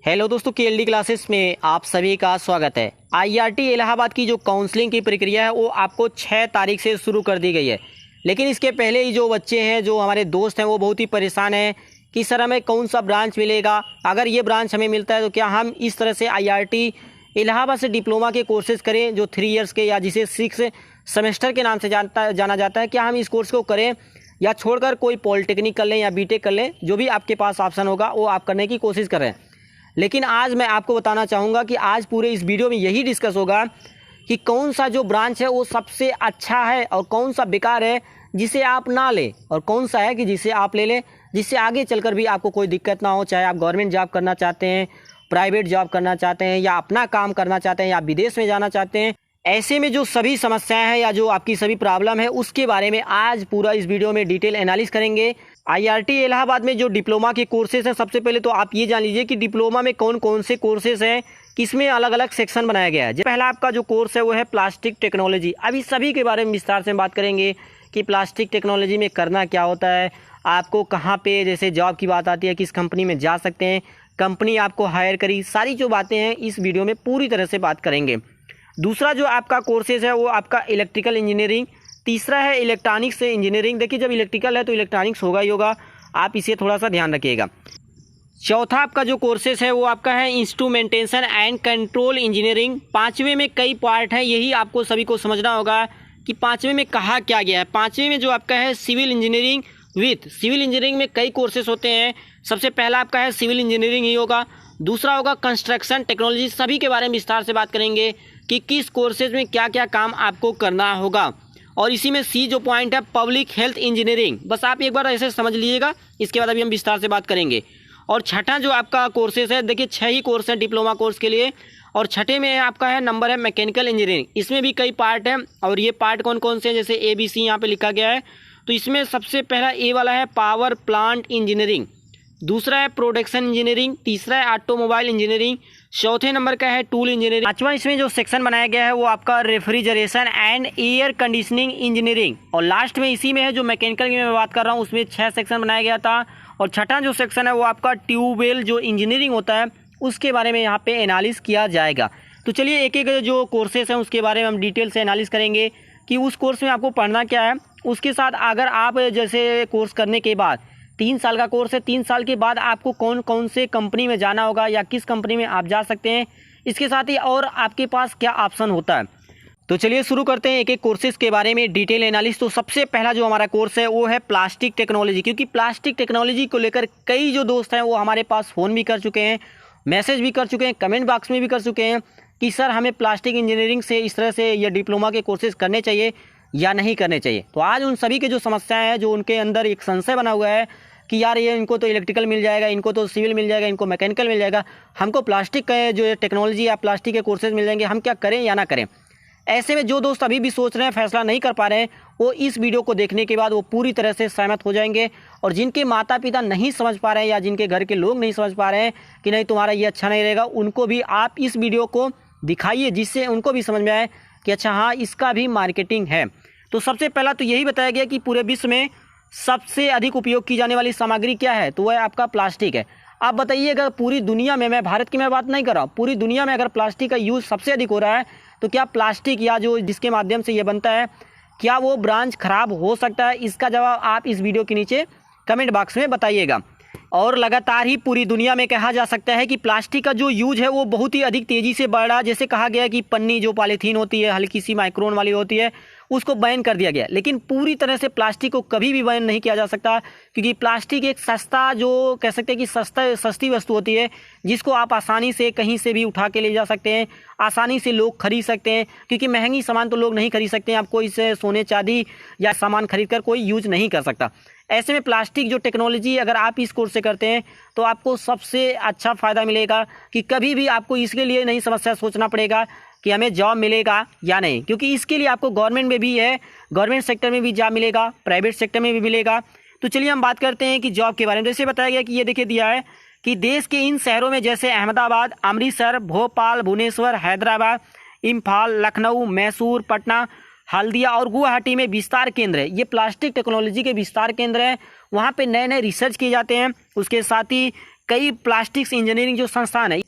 Hello दोस्तों, KLD classes में आप सभी का स्वागत है। आईआरटी इलाहाबाद की जो काउंसलिंग की प्रक्रिया है वो आपको 6 तारीख से शुरू कर दी गई है। लेकिन इसके पहले ही जो बच्चे हैं, जो हमारे दोस्त हैं, वो बहुत ही परेशान हैं कि सर हमें कौन सा ब्रांच मिलेगा, अगर ये ब्रांच हमें मिलता है तो क्या हम इस तरह से आईआरटी इलाहाबाद से डिप्लोमा के कोर्सेज़ करें जो 3 ईयर्स के या जिसे 6 सेमेस्टर के नाम से जाना जाता है, क्या हम इस कोर्स को करें या छोड़कर कोई पॉलिटेक्निक कर लें या बीटेक कर लें। जो भी आपके पास ऑप्शन होगा वो आप करने की कोशिश करें। लेकिन आज मैं आपको बताना चाहूँगा कि आज पूरे इस वीडियो में यही डिस्कस होगा कि कौन सा जो ब्रांच है वो सबसे अच्छा है और कौन सा बेकार है जिसे आप ना लें, और कौन सा है कि जिसे आप ले लें, जिससे आगे चलकर भी आपको कोई दिक्कत ना हो। चाहे आप गवर्नमेंट जॉब करना चाहते हैं, प्राइवेट जॉब करना चाहते हैं, या अपना काम करना चाहते हैं, या विदेश में जाना चाहते हैं, ऐसे में जो सभी समस्याएं हैं या जो आपकी सभी प्रॉब्लम है उसके बारे में आज पूरा इस वीडियो में डिटेल एनालिसिस करेंगे। आईआरटी इलाहाबाद में जो डिप्लोमा के कोर्सेज हैं, सबसे पहले तो आप ये जान लीजिए कि डिप्लोमा में कौन कौन से कोर्सेज हैं, किसमें अलग अलग सेक्शन बनाया गया है। पहला आपका जो कोर्स है वो है प्लास्टिक टेक्नोलॉजी। अभी सभी के बारे में विस्तार से बात करेंगे कि प्लास्टिक टेक्नोलॉजी में करना क्या होता है, आपको कहाँ पे जैसे जॉब की बात आती है, किस कंपनी में जा सकते हैं, कंपनी आपको हायर करी, सारी जो बातें हैं इस वीडियो में पूरी तरह से बात करेंगे। दूसरा जो आपका कोर्सेज है वो आपका इलेक्ट्रिकल इंजीनियरिंग, तीसरा है इलेक्ट्रॉनिक्स इंजीनियरिंग। देखिए जब इलेक्ट्रिकल है तो इलेक्ट्रॉनिक्स होगा ही होगा, आप इसे थोड़ा सा ध्यान रखिएगा। चौथा आपका जो कोर्सेज है वो आपका है इंस्ट्रूमेंटेशन एंड कंट्रोल इंजीनियरिंग। पाँचवें में कई पार्ट हैं, यही आपको सभी को समझना होगा कि पाँचवें में कहा क्या गया है। पाँचवें में जो आपका है civil engineering with civil engineering में कई कोर्सेज होते हैं। सबसे पहला आपका है सिविल इंजीनियरिंग ही होगा, दूसरा होगा कंस्ट्रक्शन टेक्नोलॉजी। सभी के बारे में विस्तार से बात करेंगे कि किस कोर्सेज में क्या क्या काम आपको करना होगा। और इसी में सी जो पॉइंट है पब्लिक हेल्थ इंजीनियरिंग, बस आप एक बार ऐसे समझ लीजिएगा, इसके बाद अभी हम विस्तार से बात करेंगे। और छठा जो आपका कोर्सेज है, देखिए 6 ही कोर्स हैं डिप्लोमा कोर्स के लिए, और छठे में आपका है नंबर है मैकेनिकल इंजीनियरिंग। इसमें भी कई पार्ट हैं, और ये पार्ट कौन कौन से हैं, जैसे ABC यहाँ पे लिखा गया है। तो इसमें सबसे पहला ए वाला है पावर प्लांट इंजीनियरिंग, दूसरा है प्रोडक्शन इंजीनियरिंग, तीसरा है ऑटोमोबाइल इंजीनियरिंग, चौथे नंबर का है टूल इंजीनियरिंग। पांचवा इसमें जो सेक्शन बनाया गया है वो आपका refrigeration and air conditioning engineering, और लास्ट में इसी में है जो मैकेनिकल की मैं बात कर रहा हूँ, उसमें 6 सेक्शन बनाया गया था। और छठा जो सेक्शन है वो आपका ट्यूबवेल जो इंजीनियरिंग होता है उसके बारे में यहाँ पे एनालिसिस किया जाएगा। तो चलिए एक एक जो कोर्सेस हैं उसके बारे में हम डिटेल से एनालिसिस करेंगे कि उस कोर्स में आपको पढ़ना क्या है। उसके साथ अगर आप जैसे कोर्स करने के बाद 3 साल का कोर्स है, 3 साल के बाद आपको कौन कौन से कंपनी में जाना होगा या किस कंपनी में आप जा सकते हैं, इसके साथ ही और आपके पास क्या ऑप्शन होता है। तो चलिए शुरू करते हैं एक एक कोर्सेज के बारे में डिटेल एनालिसिस। तो सबसे पहला जो हमारा कोर्स है वो है प्लास्टिक टेक्नोलॉजी, क्योंकि प्लास्टिक टेक्नोलॉजी को लेकर कई जो दोस्त हैं वो हमारे पास फ़ोन भी कर चुके हैं, मैसेज भी कर चुके हैं, कमेंट बॉक्स में भी कर चुके हैं कि सर हमें प्लास्टिक इंजीनियरिंग से इस तरह से या डिप्लोमा के कोर्सेज करने चाहिए या नहीं करने चाहिए। तो आज उन सभी के जो समस्याएँ हैं, जो उनके अंदर एक संशय बना हुआ है कि यार ये इनको तो इलेक्ट्रिकल मिल जाएगा, इनको तो सिविल मिल जाएगा, इनको मैकेनिकल मिल जाएगा, हमको प्लास्टिक का जो टेक्नोलॉजी या प्लास्टिक के कोर्सेज मिल जाएंगे, हम क्या करें या ना करें। ऐसे में जो दोस्त अभी भी सोच रहे हैं, फैसला नहीं कर पा रहे हैं, वो इस वीडियो को देखने के बाद वो पूरी तरह से सहमत हो जाएंगे। और जिनके माता पिता नहीं समझ पा रहे हैं या जिनके घर के लोग नहीं समझ पा रहे हैं कि नहीं तुम्हारा ये अच्छा नहीं रहेगा, उनको भी आप इस वीडियो को दिखाइए जिससे उनको भी समझ में आए कि अच्छा हाँ इसका भी मार्केटिंग है। तो सबसे पहला तो यही बताया गया कि पूरे विश्व में सबसे अधिक उपयोग की जाने वाली सामग्री क्या है, तो वह आपका प्लास्टिक है। आप बताइए अगर पूरी दुनिया में, मैं भारत की मैं बात नहीं कर रहा हूँ, पूरी दुनिया में अगर प्लास्टिक का यूज़ सबसे अधिक हो रहा है तो क्या प्लास्टिक या जो जिसके माध्यम से ये बनता है, क्या वो ब्रांच खराब हो सकता है? इसका जवाब आप इस वीडियो के नीचे कमेंट बॉक्स में बताइएगा। और लगातार ही पूरी दुनिया में कहा जा सकता है कि प्लास्टिक का जो यूज है वो बहुत ही अधिक तेज़ी से बढ़ रहा है। जैसे कहा गया कि पन्नी जो पॉलीथीन होती है, हल्की सी माइक्रोन वाली होती है, उसको बैन कर दिया गया। लेकिन पूरी तरह से प्लास्टिक को कभी भी बैन नहीं किया जा सकता, क्योंकि प्लास्टिक एक सस्ता, जो कह सकते हैं कि सस्ती वस्तु होती है जिसको आप आसानी से कहीं से भी उठा के ले जा सकते हैं, आसानी से लोग खरीद सकते हैं, क्योंकि महंगी सामान तो लोग नहीं खरीद सकते हैं। आपको इससे सोने चांदी या सामान खरीद कर कोई यूज नहीं कर सकता। ऐसे में प्लास्टिक जो टेक्नोलॉजी अगर आप इस कोर्स से करते हैं तो आपको सबसे अच्छा फ़ायदा मिलेगा कि कभी भी आपको इसके लिए नहीं समस्या सोचना पड़ेगा कि हमें जॉब मिलेगा या नहीं, क्योंकि इसके लिए आपको गवर्नमेंट में भी है, गवर्नमेंट सेक्टर में भी जॉब मिलेगा, प्राइवेट सेक्टर में भी मिलेगा। तो चलिए हम बात करते हैं कि जॉब के बारे में। जैसे बताया गया कि ये देखिए दिया है कि देश के इन शहरों में जैसे अहमदाबाद, अमृतसर, भोपाल, भुवनेश्वर, हैदराबाद, इम्फाल, लखनऊ, मैसूर, पटना, हल्दिया और गुवाहाटी में विस्तार केंद्र है। ये प्लास्टिक टेक्नोलॉजी के विस्तार केंद्र हैं, वहाँ पे नए नए रिसर्च किए जाते हैं। उसके साथ ही कई प्लास्टिक्स इंजीनियरिंग जो संस्थान है,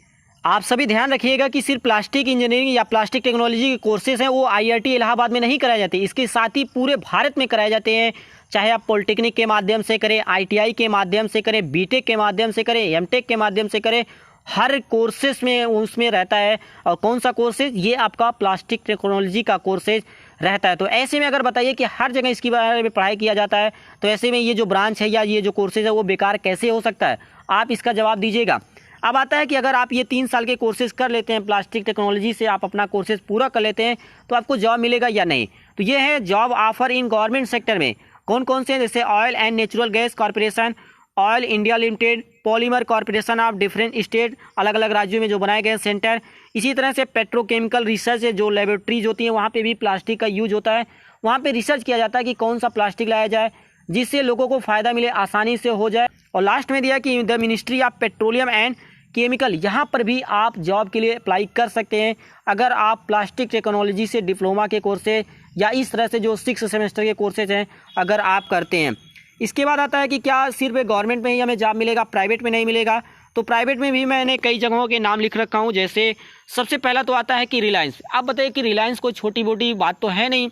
आप सभी ध्यान रखिएगा कि सिर्फ प्लास्टिक इंजीनियरिंग या प्लास्टिक टेक्नोलॉजी के कोर्सेज हैं वो आईआईटी इलाहाबाद में नहीं कराए जाते, इसके साथ ही पूरे भारत में कराए जाते हैं। चाहे आप पॉलिटेक्निक के माध्यम से करें, आईटीआई के माध्यम से करें, बीटेक के माध्यम से करें, एमटेक के माध्यम से करें, हर कोर्सेज में उसमें रहता है। और कौन सा कोर्सेज? ये आपका प्लास्टिक टेक्नोलॉजी का कोर्सेज रहता है। तो ऐसे में अगर बताइए कि हर जगह इसके बारे में पढ़ाई किया जाता है, तो ऐसे में ये जो ब्रांच है या ये जो कोर्सेज है वो बेकार कैसे हो सकता है? आप इसका जवाब दीजिएगा। अब आता है कि अगर आप ये 3 साल के कोर्सेज कर लेते हैं, प्लास्टिक टेक्नोलॉजी से आप अपना कोर्सेज पूरा कर लेते हैं, तो आपको जॉब मिलेगा या नहीं? तो ये है job offer in government sector में। कौन कौन से हैं? जैसे oil and natural gas corporation, oil India limited, polymer corporation of different state, अलग अलग राज्यों में जो बनाए गए सेंटर। इसी तरह से पेट्रोकेमिकल रिसर्च जो लेबोरेटरीज होती हैं वहाँ पे भी प्लास्टिक का यूज होता है। वहाँ पे रिसर्च किया जाता है कि कौन सा प्लास्टिक लाया जाए जिससे लोगों को फ़ायदा मिले, आसानी से हो जाए। और लास्ट में दिया कि the ministry of petroleum and chemical, यहाँ पर भी आप जॉब के लिए अप्लाई कर सकते हैं अगर आप प्लास्टिक टेक्नोलॉजी से डिप्लोमा के कोर्सेज या इस तरह से जो 6 सेमेस्टर के कोर्सेज हैं अगर आप करते हैं। इसके बाद आता है कि क्या सिर्फ गवर्नमेंट में ही हमें जॉब मिलेगा, प्राइवेट में नहीं मिलेगा? तो प्राइवेट में भी मैंने कई जगहों के नाम लिख रखा हूँ। जैसे सबसे पहला तो आता है कि रिलायंस। आप बताइए कि रिलायंस कोई छोटी मोटी बात तो है नहीं।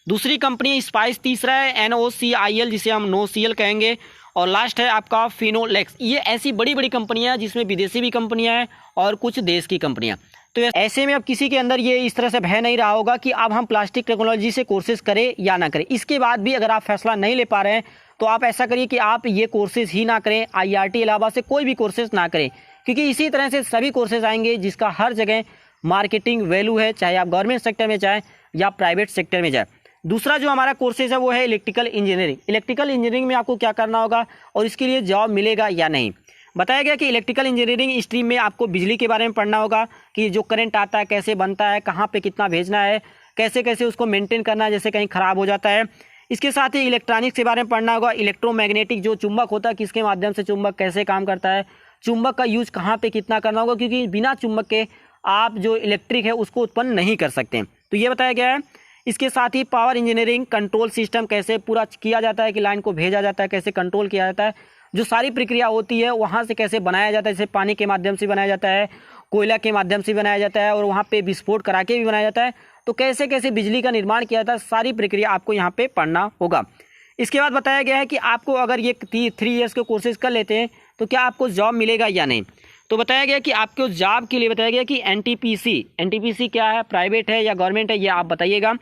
दूसरी कंपनी स्पाइस, तीसरा है NOCIL जिसे हम NOCL कहेंगे, और लास्ट है आपका फिनोलेक्स। ये ऐसी बड़ी बड़ी कंपनियां जिसमें विदेशी भी कंपनियां हैं और कुछ देश की कंपनियां। तो ऐसे में अब किसी के अंदर ये इस तरह से भय नहीं रहा होगा कि अब हम प्लास्टिक टेक्नोलॉजी से कोर्सेज करें या ना करें। इसके बाद भी अगर आप फैसला नहीं ले पा रहे हैं तो आप ऐसा करिए कि आप ये कोर्सेज ही ना करें, IRT इलाहाबाद से कोई भी कोर्सेज ना करें, क्योंकि इसी तरह से सभी कोर्सेज आएंगे जिसका हर जगह मार्केटिंग वैल्यू है, चाहे आप गवर्नमेंट सेक्टर में जाए या प्राइवेट सेक्टर में जाए। दूसरा जो हमारा कोर्सेज है वो है इलेक्ट्रिकल इंजीनियरिंग। इलेक्ट्रिकल इंजीनियरिंग में आपको क्या करना होगा और इसके लिए जॉब मिलेगा या नहीं? बताया गया कि इलेक्ट्रिकल इंजीनियरिंग स्ट्रीम में आपको बिजली के बारे में पढ़ना होगा कि जो करंट आता है कैसे बनता है, कहाँ पे कितना भेजना है, कैसे कैसे उसको मेंटेन करना है जैसे कहीं ख़राब हो जाता है। इसके साथ ही इलेक्ट्रॉनिक्स के बारे में पढ़ना होगा। इलेक्ट्रोमैग्नेटिक जो चुंबक होता है किसके माध्यम से चुंबक कैसे काम करता है, चुंबक का यूज कहाँ पे कितना करना होगा, क्योंकि बिना चुंबक के आप जो इलेक्ट्रिक है उसको उत्पन्न नहीं कर सकते। तो ये बताया गया है। इसके साथ ही पावर इंजीनियरिंग, कंट्रोल सिस्टम कैसे पूरा किया जाता है कि लाइन को भेजा जाता है, कैसे कंट्रोल किया जाता है, जो सारी प्रक्रिया होती है वहाँ से कैसे बनाया जाता है, जैसे पानी के माध्यम से बनाया जाता है, कोयला के माध्यम से बनाया जाता है और वहाँ पे विस्फोट करा के भी बनाया जाता है। तो कैसे कैसे बिजली का निर्माण किया जाता है, सारी प्रक्रिया आपको यहाँ पे पढ़ना होगा। इसके बाद बताया गया है कि आपको अगर ये 3 ईयर्स के कोर्सेज कर लेते हैं तो क्या आपको जॉब मिलेगा या नहीं? तो बताया गया कि आपको जॉब के लिए बताया गया कि NTPC क्या है, प्राइवेट है या गवर्नमेंट है, ये आप बताइएगा।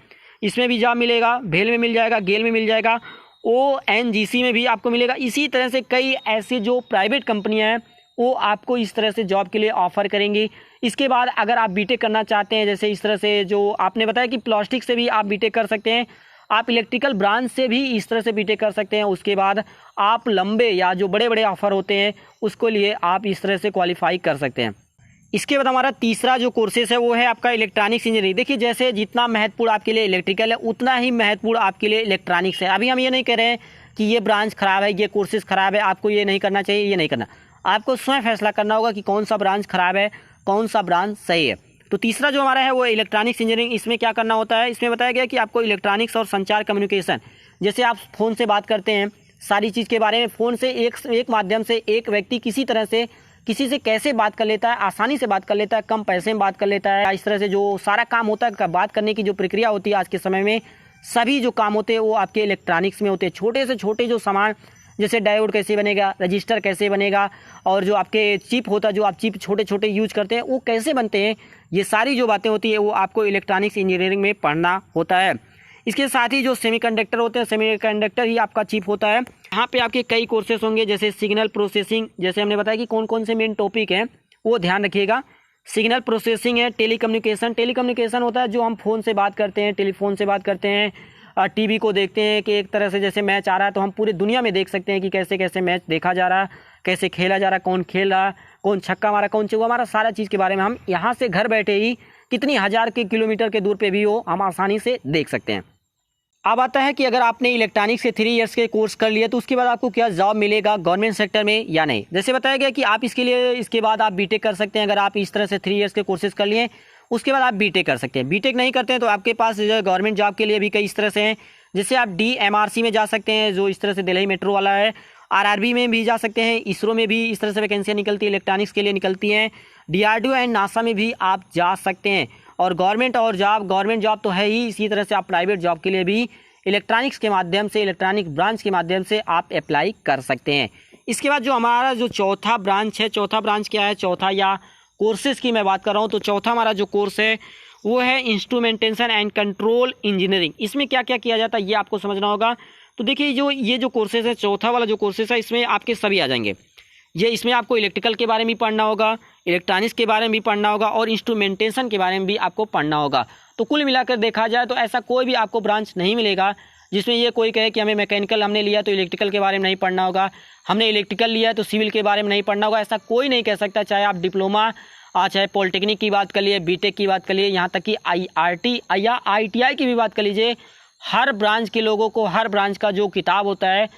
इसमें भी जॉब मिलेगा, भेल में मिल जाएगा, गेल में मिल जाएगा, ONGC में भी आपको मिलेगा। इसी तरह से कई ऐसी जो प्राइवेट कंपनियां हैं वो आपको इस तरह से जॉब के लिए ऑफर करेंगी। इसके बाद अगर आप बीटेक करना चाहते हैं, जैसे इस तरह से जो आपने बताया कि प्लास्टिक से भी आप बीटेक कर सकते हैं, आप इलेक्ट्रिकल ब्रांच से भी इस तरह से बीटेक कर सकते हैं। उसके बाद आप लंबे या जो बड़े बड़े ऑफर होते हैं उसको लिए आप इस तरह से क्वालिफाई कर सकते हैं। इसके बाद हमारा तीसरा जो कोर्सेस है वो है आपका इलेक्ट्रॉनिक्स इंजीनियरिंग। देखिए जैसे जितना महत्वपूर्ण आपके लिए इलेक्ट्रिकल है उतना ही महत्वपूर्ण आपके लिए इलेक्ट्रॉनिक्स है। अभी हम ये नहीं कह रहे हैं कि ये ब्रांच खराब है, ये कोर्सेज खराब है, आपको ये नहीं करना चाहिए, ये नहीं करना। आपको स्वयं फैसला करना होगा कि कौन सा ब्रांच खराब है, कौन सा ब्रांच सही है। तो तीसरा जो हमारा है वो इलेक्ट्रॉनिक्स इंजीनियरिंग। इसमें क्या करना होता है, इसमें बताया गया कि आपको इलेक्ट्रॉनिक्स और संचार कम्युनिकेशन, जैसे आप फ़ोन से बात करते हैं, सारी चीज़ के बारे में फ़ोन से एक माध्यम से एक व्यक्ति किसी तरह से किसी से कैसे बात कर लेता है, आसानी से बात कर लेता है, कम पैसे में बात कर लेता है, इस तरह से जो सारा काम होता है, बात करने की जो प्रक्रिया होती है आज के समय में, सभी जो काम होते हैं वो आपके इलेक्ट्रॉनिक्स में होते हैं। छोटे से छोटे जो सामान जैसे डायोड कैसे बनेगा, रजिस्टर कैसे बनेगा, और जो आपके चिप होता है, जो आप चिप छोटे छोटे यूज करते हैं वो कैसे बनते हैं, ये सारी जो बातें होती है वो आपको इलेक्ट्रॉनिक्स इंजीनियरिंग में पढ़ना होता है। इसके साथ ही जो सेमीकंडक्टर होते हैं, सेमीकंडक्टर ही आपका चिप होता है। यहाँ पे आपके कई कोर्सेज होंगे, जैसे सिग्नल प्रोसेसिंग, जैसे हमने बताया कि कौन कौन से मेन टॉपिक हैं वो ध्यान रखिएगा। सिग्नल प्रोसेसिंग है, टेलीकम्युनिकेशन होता है जो हम फ़ोन से बात करते हैं, टेलीफोन से बात करते हैं, टीवी को देखते हैं कि एक तरह से जैसे मैच आ रहा है तो हम पूरी दुनिया में देख सकते हैं कि कैसे कैसे मैच देखा जा रहा है, कैसे खेला जा रहा है, कौन खेल रहा है, कौन छक्का मारा, कौन चौका मारा, सारा चीज़ के बारे में हम यहाँ से घर बैठे ही कितनी हज़ार के किलोमीटर के दूर पे भी हो हम आसानी से देख सकते हैं। अब आता है कि अगर आपने इलेक्ट्रॉनिक्स के 3 ईयर्स के कोर्स कर लिए तो उसके बाद आपको क्या जॉब मिलेगा गवर्नमेंट सेक्टर में या नहीं। जैसे बताया गया कि आप इसके लिए इसके बाद आप बीटेक कर सकते हैं। अगर आप इस तरह से 3 ईयर्स के कोर्सेज कर लिए उसके बाद आप बीटेक कर सकते हैं। बीटेक नहीं करते हैं तो आपके पास गवर्नमेंट जॉब के लिए भी कई इस तरह से हैं, जैसे आप DMRC में जा सकते हैं जो इस तरह से दिल्ली मेट्रो वाला है, आरआरबी में भी जा सकते हैं, इसरो में भी इस तरह से वैकेंसियाँ निकलती है, इलेक्ट्रॉनिक्स के लिए निकलती हैं, डीआरडीओ एंड नासा में भी आप जा सकते हैं। और गवर्नमेंट जॉब तो है ही, इसी तरह से आप प्राइवेट जॉब के लिए भी इलेक्ट्रॉनिक्स के माध्यम से, इलेक्ट्रॉनिक ब्रांच के माध्यम से आप अप्लाई कर सकते हैं। इसके बाद जो हमारा जो चौथा ब्रांच है, चौथा ब्रांच क्या है, चौथा या कोर्सेज़ की मैं बात कर रहा हूँ, तो चौथा हमारा जो कोर्स है वो है इंस्ट्रूमेंटेशन एंड कंट्रोल इंजीनियरिंग। इसमें क्या क्या किया जाता है ये आपको समझना होगा। तो देखिए ये जो कोर्सेज़ है, चौथा वाला जो कोर्सेज़ है, इसमें आपके सभी आ जाएंगे। इसमें आपको इलेक्ट्रिकल के बारे में भी पढ़ना होगा, इलेक्ट्रॉनिक्स के बारे में भी पढ़ना होगा और इंस्ट्रूमेंटेशन के बारे में भी आपको पढ़ना होगा। तो कुल मिलाकर देखा जाए तो ऐसा कोई भी आपको ब्रांच नहीं मिलेगा जिसमें ये कोई कहे कि हमें मैकेनिकल हमने लिया तो इलेक्ट्रिकल के बारे में नहीं पढ़ना होगा, हमने इलेक्ट्रिकल लिया तो सिविल के बारे में नहीं पढ़ना होगा। ऐसा कोई नहीं कह सकता, चाहे आप डिप्लोमा, चाहे पॉलिटेक्निक की बात कर लिए, बीटेक की बात कर लिए, यहाँ तक कि IRT या ITI की भी बात कर लीजिए। हर ब्रांच के लोगों को, हर ब्रांच का जो किताब होता है,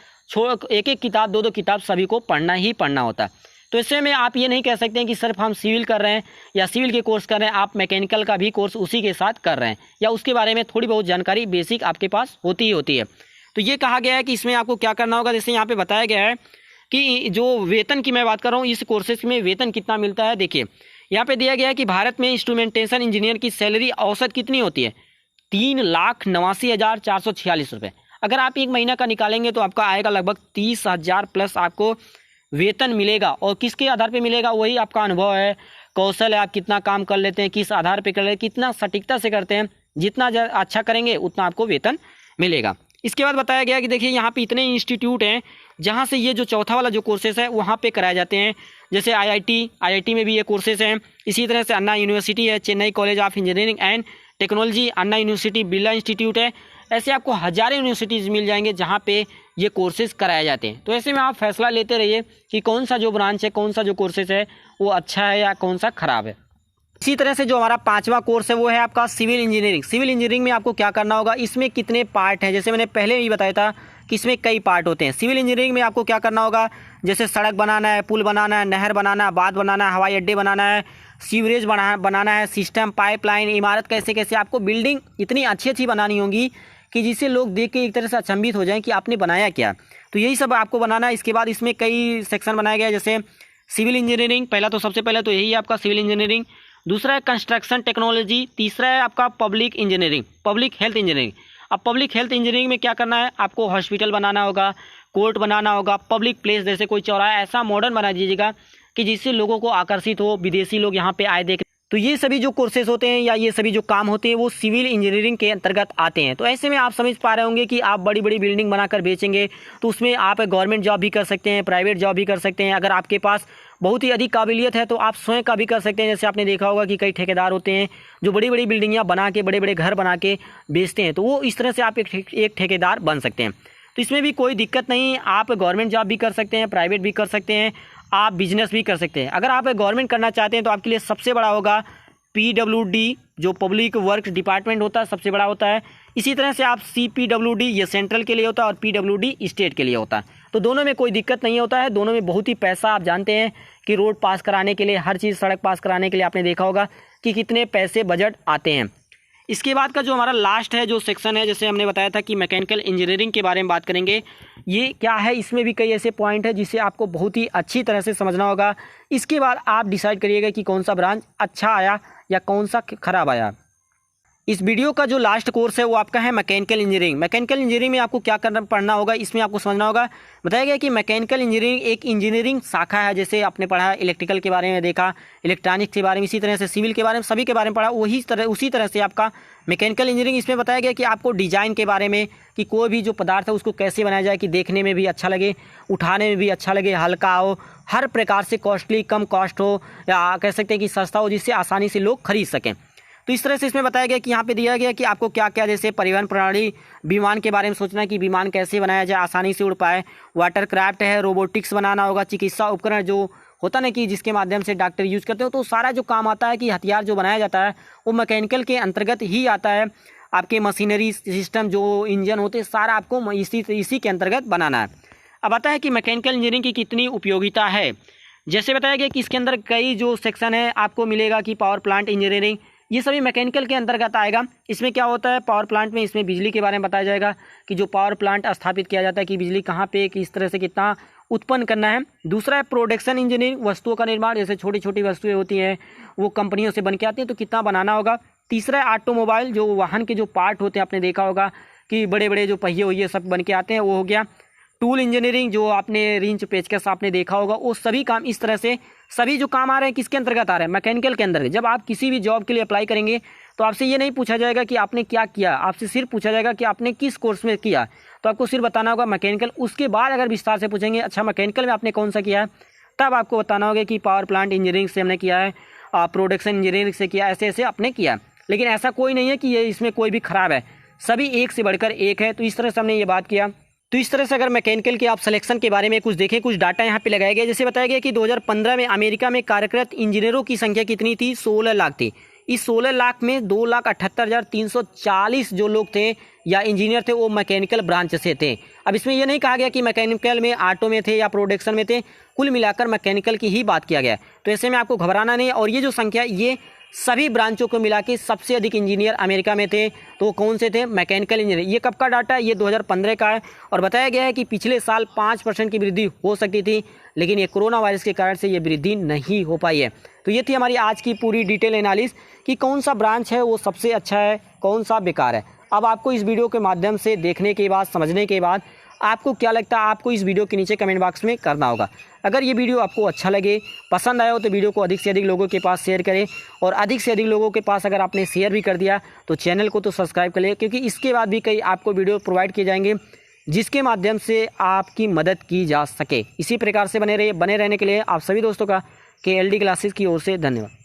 एक एक किताब, दो किताब सभी को पढ़ना ही पढ़ना होता है। तो इससे में आप ये नहीं कह सकते हैं कि सिर्फ हम सिविल कर रहे हैं या सिविल के कोर्स कर रहे हैं, आप मैकेनिकल का भी कोर्स उसी के साथ कर रहे हैं या उसके बारे में थोड़ी बहुत जानकारी बेसिक आपके पास होती ही होती है। तो ये कहा गया है कि इसमें आपको क्या करना होगा। जैसे यहाँ पे बताया गया है कि जो वेतन की मैं बात कर रहा हूँ, इस कोर्सेज में वेतन कितना मिलता है। देखिए यहाँ पे दिया गया है कि भारत में इंस्ट्रूमेंटेशन इंजीनियर की सैलरी औसत कितनी होती है, 3,89,446 रुपये। अगर आप एक महीना का निकालेंगे तो आपका आएगा लगभग 30,000 प्लस आपको वेतन मिलेगा। और किसके आधार पे मिलेगा, वही आपका अनुभव है, कौशल है, आप कितना काम कर लेते हैं, किस आधार पे कर लेते हैं, कितना सटीकता से करते हैं, जितना अच्छा करेंगे उतना आपको वेतन मिलेगा। इसके बाद बताया गया कि देखिए यहाँ पे इतने इंस्टीट्यूट हैं जहाँ से ये जो चौथा वाला जो कोर्सेस है वहाँ पे कराए जाते हैं। जैसे IIT में भी ये कोर्सेज हैं। इसी तरह से अन्ना यूनिवर्सिटी है, Chennai college of engineering and technology, Anna university, Birla institute है। ऐसे आपको हज़ारों यूनिवर्सिटीज़ मिल जाएंगे जहाँ पे ये कोर्सेज़ कराए जाते हैं। तो ऐसे में आप फैसला लेते रहिए कि कौन सा जो ब्रांच है, कौन सा जो कोर्सेज़ है वो अच्छा है या कौन सा ख़राब है। इसी तरह से जो हमारा पांचवा कोर्स है वो है आपका सिविल इंजीनियरिंग। सिविल इंजीनियरिंग में आपको क्या करना होगा, इसमें कितने पार्ट हैं, जैसे मैंने पहले भी बताया था कि इसमें कई पार्ट होते हैं। सिविल इंजीनियरिंग में आपको क्या करना होगा, जैसे सड़क बनाना है, पुल बनाना है, नहर बनाना है, बांध बनाना है, हवाई अड्डे बनाना है, सीवरेज बनाना है, सिस्टम, पाइपलाइन, इमारत, कैसे कैसे आपको बिल्डिंग इतनी अच्छी अच्छी बनानी होगी कि जिससे लोग देख के एक तरह से अचंभित हो जाएं कि आपने बनाया क्या। तो यही सब आपको बनाना है। इसके बाद इसमें कई सेक्शन बनाया गया है, जैसे सिविल इंजीनियरिंग पहला, तो सबसे पहले तो यही है आपका सिविल इंजीनियरिंग। दूसरा है कंस्ट्रक्शन टेक्नोलॉजी। तीसरा है आपका public engineering, public health engineering. अब पब्लिक हेल्थ इंजीनियरिंग में क्या करना है, आपको हॉस्पिटल बनाना होगा, कोर्ट बनाना होगा, पब्लिक प्लेस जैसे कोई चौराहा ऐसा मॉडर्न बना दीजिएगा कि जिससे लोगों को आकर्षित हो, विदेशी लोग यहाँ पे आए देख। तो ये सभी जो कोर्सेज होते हैं या ये सभी जो काम होते हैं वो सिविल इंजीनियरिंग के अंतर्गत आते हैं। तो ऐसे में आप समझ पा रहे होंगे कि आप बड़ी बड़ी बिल्डिंग बनाकर बेचेंगे तो उसमें आप गवर्नमेंट जॉब भी कर सकते हैं, प्राइवेट जॉब भी कर सकते हैं। अगर आपके पास बहुत ही अधिक काबिलियत है तो आप स्वयं का भी कर सकते हैं। जैसे आपने देखा होगा कि कई ठेकेदार होते हैं जो बड़ी बड़ी बिल्डिंगियाँ बना के, बड़े बड़े घर बना के बेचते हैं, तो वो इस तरह से आप एक ठेकेदार बन सकते हैं। तो इसमें भी कोई दिक्कत नहीं, आप गवर्नमेंट जॉब भी कर सकते हैं, प्राइवेट भी कर सकते हैं, आप बिजनेस भी कर सकते हैं। अगर आप गवर्नमेंट करना चाहते हैं तो आपके लिए सबसे बड़ा होगा PWD, जो पब्लिक वर्क डिपार्टमेंट होता है, सबसे बड़ा होता है। इसी तरह से आप CPWD, ये सेंट्रल के लिए होता है, और PWD स्टेट के लिए होता है। तो दोनों में कोई दिक्कत नहीं होता है, दोनों में बहुत ही पैसा, आप जानते हैं कि रोड पास कराने के लिए, हर चीज़, सड़क पास कराने के लिए आपने देखा होगा कि कितने पैसे बजट आते हैं। इसके बाद का जो हमारा लास्ट है जो सेक्शन है, जैसे हमने बताया था कि मैकेनिकल इंजीनियरिंग के बारे में बात करेंगे। ये क्या है, इसमें भी कई ऐसे पॉइंट है जिसे आपको बहुत ही अच्छी तरह से समझना होगा। इसके बाद आप डिसाइड करिएगा कि कौन सा ब्रांच अच्छा आया या कौन सा खराब आया। इस वीडियो का जो लास्ट कोर्स है वो आपका है मैकेनिकल इंजीनियरिंग। मैकेनिकल इंजीनियरिंग में आपको क्या करना पढ़ना होगा, इसमें आपको समझना होगा। बताया गया कि मैकेनिकल इंजीनियरिंग एक इंजीनियरिंग शाखा है। जैसे आपने पढ़ा इलेक्ट्रिकल के बारे में, देखा इलेक्ट्रॉनिक्स के बारे में, इसी तरह से सिविल के बारे में, सभी के बारे में पढ़ा, उसी तरह से आपका मैकेनिकल इंजीनियरिंग। इसमें बताया गया कि आपको डिज़ाइन के बारे में, कि कोई भी जो पदार्थ है उसको कैसे बनाया जाए कि देखने में भी अच्छा लगे, उठाने में भी अच्छा लगे, हल्का हो, हर प्रकार से कॉस्टली, कम कॉस्ट हो, या कह सकते हैं कि सस्ता हो, जिससे आसानी से लोग खरीद सकें। तो इस तरह से इसमें बताया गया कि यहाँ पे दिया गया कि आपको क्या क्या, जैसे परिवहन प्रणाली, विमान के बारे में सोचना है कि विमान कैसे बनाया जाए, आसानी से उड़ पाए, वाटर क्राफ्ट है, रोबोटिक्स बनाना होगा, चिकित्सा उपकरण जो होता ना कि जिसके माध्यम से डॉक्टर यूज़ करते हो, तो सारा जो काम आता है कि हथियार जो बनाया जाता है वो मैकेनिकल के अंतर्गत ही आता है। आपके मशीनरी सिस्टम जो इंजन होते हैं सारा आपको इसी के अंतर्गत बनाना है। अब आता है कि मैकेनिकल इंजीनियरिंग की कितनी उपयोगिता है। जैसे बताया गया कि इसके अंदर कई जो सेक्शन है आपको मिलेगा कि पावर प्लांट इंजीनियरिंग, ये सभी मैकेनिकल के अंतर्गत आएगा। इसमें क्या होता है, पावर प्लांट में इसमें बिजली के बारे में बताया जाएगा कि जो पावर प्लांट स्थापित किया जाता है कि बिजली कहाँ पे, किस तरह से कितना उत्पन्न करना है। दूसरा है प्रोडक्शन इंजीनियरिंग, वस्तुओं का निर्माण, जैसे छोटी छोटी वस्तुएं होती हैं वो कंपनियों से बन के आती हैं तो कितना बनाना होगा। तीसरा है ऑटोमोबाइल, जो वाहन के जो पार्ट होते हैं आपने देखा होगा कि बड़े बड़े जो पहिए वहिए सब बन के आते हैं, वो हो गया। टूल इंजीनियरिंग, जो आपने रिंच पेचकस आपने देखा होगा, वो सभी काम इस तरह से सभी जो काम आ रहे हैं किसके अंतर्गत आ रहे हैं, मैकेनिकल के अंदर। जब आप किसी भी जॉब के लिए अप्लाई करेंगे तो आपसे ये नहीं पूछा जाएगा कि आपने क्या किया, आपसे सिर्फ पूछा जाएगा कि आपने किस कोर्स में किया, तो आपको सिर्फ बताना होगा मैकेनिकल। उसके बाद अगर विस्तार से पूछेंगे अच्छा मैकेनिकल में आपने कौन सा किया है, तब आपको बताना होगा कि पावर प्लांट इंजीनियरिंग से हमने किया है, प्रोडक्शन इंजीनियरिंग से किया, ऐसे ऐसे आपने किया। लेकिन ऐसा कोई नहीं है कि ये इसमें कोई भी खराब है, सभी एक से बढ़कर एक है। तो इस तरह से हमने ये बात किया। तो इस तरह से अगर मैकेनिकल के आप सिलेक्शन के बारे में कुछ देखें, कुछ डाटा यहाँ पे लगाया गया। जैसे बताया गया कि 2015 में अमेरिका में कार्यरत इंजीनियरों की संख्या कितनी थी, 16 लाख थी। इस 16 लाख में 2,78,340 जो लोग थे या इंजीनियर थे वो मैकेनिकल ब्रांच से थे। अब इसमें यह नहीं कहा गया कि मैकेनिकल में ऑटो में थे या प्रोडक्शन में थे, कुल मिलाकर मैकेनिकल की ही बात किया गया। तो ऐसे में आपको घबराना नहीं। और ये जो संख्या, ये सभी ब्रांचों को मिला के सबसे अधिक इंजीनियर अमेरिका में थे, तो वो कौन से थे, मैकेनिकल इंजीनियर। ये कब का डाटा है, ये 2015 का है। और बताया गया है कि पिछले साल 5% की वृद्धि हो सकती थी, लेकिन ये कोरोना वायरस के कारण से ये वृद्धि नहीं हो पाई है। तो ये थी हमारी आज की पूरी डिटेल एनालिसिस कि कौन सा ब्रांच है वो सबसे अच्छा है, कौन सा बेकार है। अब आपको इस वीडियो के माध्यम से देखने के बाद, समझने के बाद आपको क्या लगता है, आपको इस वीडियो के नीचे कमेंट बॉक्स में करना होगा। अगर ये वीडियो आपको अच्छा लगे, पसंद आया हो, तो वीडियो को अधिक से अधिक लोगों के पास शेयर करें। और अधिक से अधिक लोगों के पास अगर आपने शेयर भी कर दिया तो चैनल को तो सब्सक्राइब कर लें, क्योंकि इसके बाद भी कई आपको वीडियो प्रोवाइड किए जाएंगे जिसके माध्यम से आपकी मदद की जा सके। इसी प्रकार से बने रहने के लिए आप सभी दोस्तों का KLD क्लासेस की ओर से धन्यवाद।